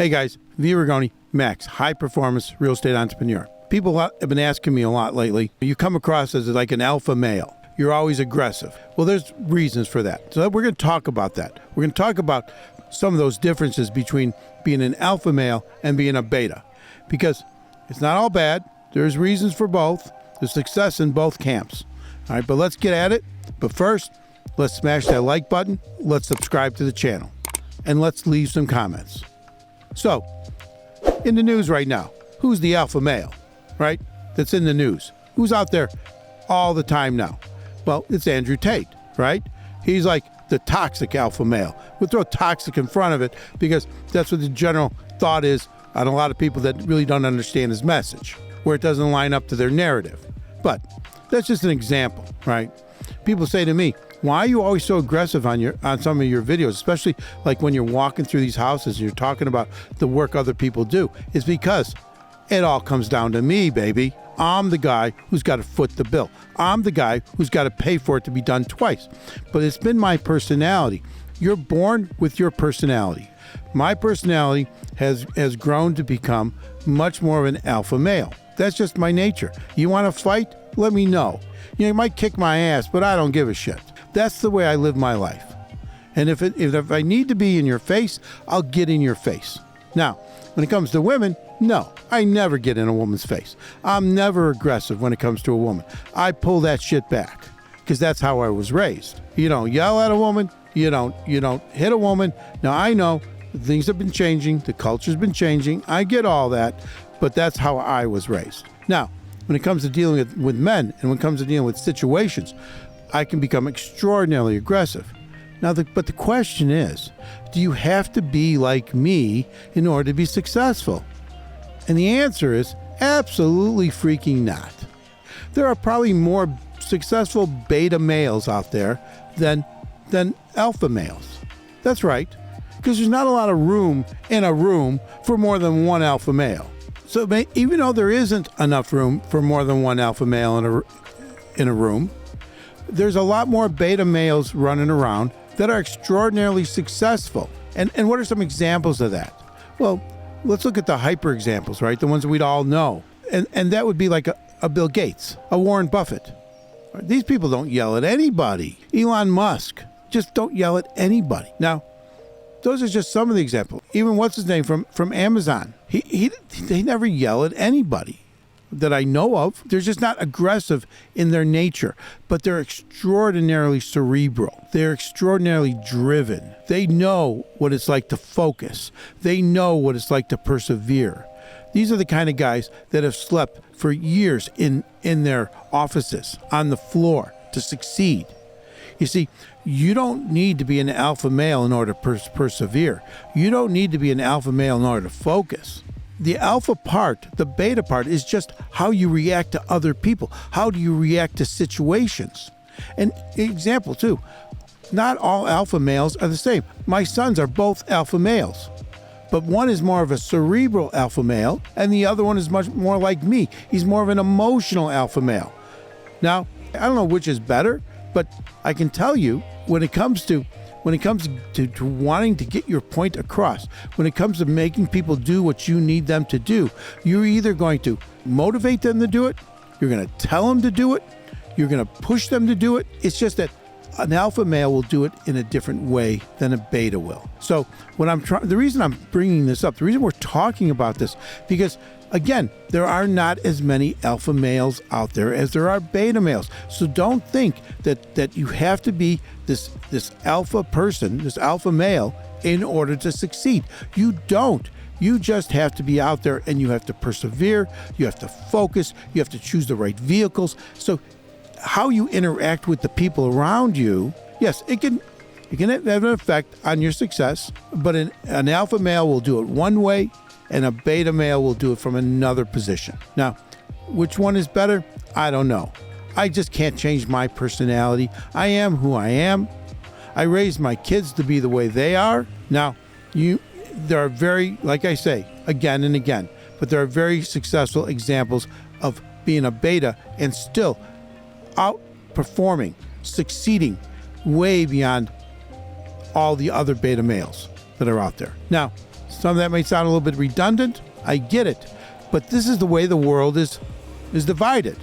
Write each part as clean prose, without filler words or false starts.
Hey guys, V. Rigoni, Max, high performance real estate entrepreneur. People have been asking me a lot lately, you come across as like an alpha male. You're always aggressive. Well, there's reasons for that. So we're going to talk about that. We're going to talk about some of those differences between being an alpha male and being a beta. Because it's not all bad. There's reasons for both. There's success in both camps. All right, but let's get at it. But first, let's smash that like button. Let's subscribe to the channel. And let's leave some comments. So, in the news right now, who's the alpha male, right? That's in the news. Who's out there all the time now? Well, it's Andrew Tate, right? He's like the toxic alpha male. We'll throw toxic in front of it because that's what the general thought is on a lot of people that really don't understand his message, where it doesn't line up to their narrative. But that's just an example, right? People say to me, why are you always so aggressive on some of your videos, especially like when you're walking through these houses and you're talking about the work other people do? It's because it all comes down to me, baby. I'm the guy who's got to foot the bill. I'm the guy who's got to pay for it to be done twice. But it's been my personality. You're born with your personality. My personality has grown to become much more of an alpha male. That's just my nature. You want to fight? Let me know. You might kick my ass, but I don't give a shit. That's the way I live my life. And if I need to be in your face, I'll get in your face. Now, when it comes to women, no, I never get in a woman's face. I'm never aggressive when it comes to a woman. I pull that shit back because that's how I was raised. You don't yell at a woman. You don't hit a woman. Now, I know things have been changing. The culture's been changing. I get all that, but that's how I was raised. Now, when it comes to dealing with men and when it comes to dealing with situations, I can become extraordinarily aggressive. Now, but the question is, do you have to be like me in order to be successful? And the answer is absolutely freaking not. There are probably more successful beta males out there than alpha males. That's right, because there's not a lot of room in a room for more than one alpha male. So even though there isn't enough room for more than one alpha male in a room, there's a lot more beta males running around that are extraordinarily successful. And what are some examples of that? Well, let's look at the hyper examples, right? The ones that we'd all know. And that would be like a Bill Gates, a Warren Buffett. These people don't yell at anybody. Elon Musk, just don't yell at anybody. Now, those are just some of the examples. Even what's his name from Amazon. They never yell at anybody that I know of. They're just not aggressive in their nature, but they're extraordinarily cerebral. They're extraordinarily driven. They know what it's like to focus. They know what it's like to persevere. These are the kind of guys that have slept for years in their offices, on the floor, to succeed. You see, you don't need to be an alpha male in order to persevere. You don't need to be an alpha male in order to focus. The alpha part, the beta part, is just how you react to other people. How do you react to situations? And example too, not all alpha males are the same. My sons are both alpha males, but one is more of a cerebral alpha male and the other one is much more like me. He's more of an emotional alpha male. Now, I don't know which is better, but I can tell you when it comes to wanting to get your point across, when it comes to making people do what you need them to do, you're either going to motivate them to do it, you're going to tell them to do it, you're going to push them to do it. It's just that an alpha male will do it in a different way than a beta will. So the reason I'm bringing this up, the reason we're talking about this, because again, there are not as many alpha males out there as there are beta males. So don't think that you have to be this alpha person, this alpha male, in order to succeed. You don't. You just have to be out there and you have to persevere. You have to focus. You have to choose the right vehicles. So how you interact with the people around you, yes, it can have an effect on your success, but an alpha male will do it one way and a beta male will do it from another position. Now, which one is better? I don't know. I just can't change my personality. I am who I am. I raised my kids to be the way they are. Now, there are very, like I say, again and again, but there are very successful examples of being a beta and still outperforming, succeeding way beyond all the other beta males that are out there. Now, Some of that may sound a little bit redundant. I get it. But this is the way the world is divided.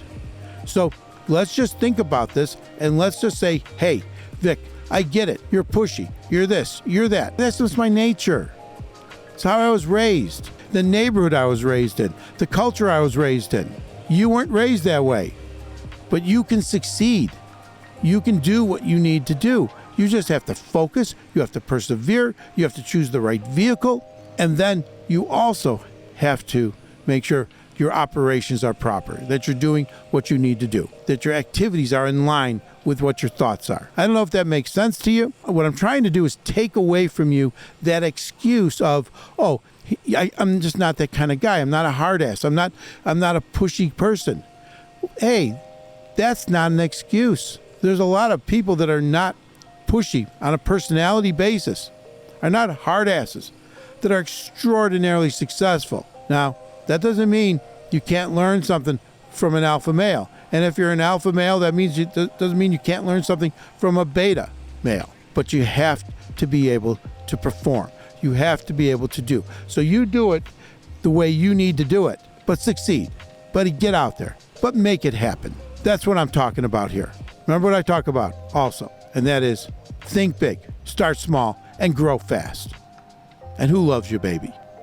So let's just think about this and let's just say, hey, Vic, I get it. You're pushy. You're this. You're that. That's just my nature. It's how I was raised. The neighborhood I was raised in. The culture I was raised in. You weren't raised that way. But you can succeed. You can do what you need to do. You just have to focus. You have to persevere. You have to choose the right vehicle. And then you also have to make sure your operations are proper, that you're doing what you need to do, that your activities are in line with what your thoughts are. I don't know if that makes sense to you. What I'm trying to do is take away from you that excuse of, oh, I'm just not that kind of guy. I'm not a hard ass. I'm not a pushy person. Hey, that's not an excuse. There's a lot of people that are not pushy on a personality basis, are not hard asses, that are extraordinarily successful. Now, that doesn't mean you can't learn something from an alpha male. And if you're an alpha male, that means doesn't mean you can't learn something from a beta male. But you have to be able to perform. You have to be able to do. So you do it the way you need to do it, but succeed. But get out there, but make it happen. That's what I'm talking about here. Remember what I talk about also, and that is think big, start small, and grow fast. And who loves you, baby?